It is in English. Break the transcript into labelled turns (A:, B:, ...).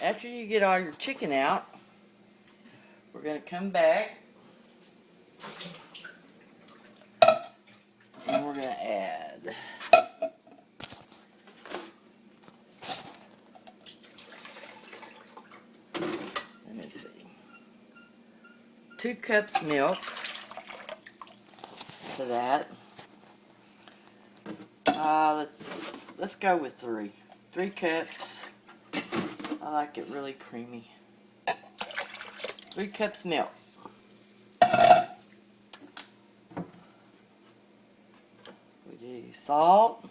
A: After you get all your chicken out, we're going to come back and we're going to add let me see, 2 cups milk to that. Let's go with 3 cups. I like it really creamy. 3 cups milk. We do salt.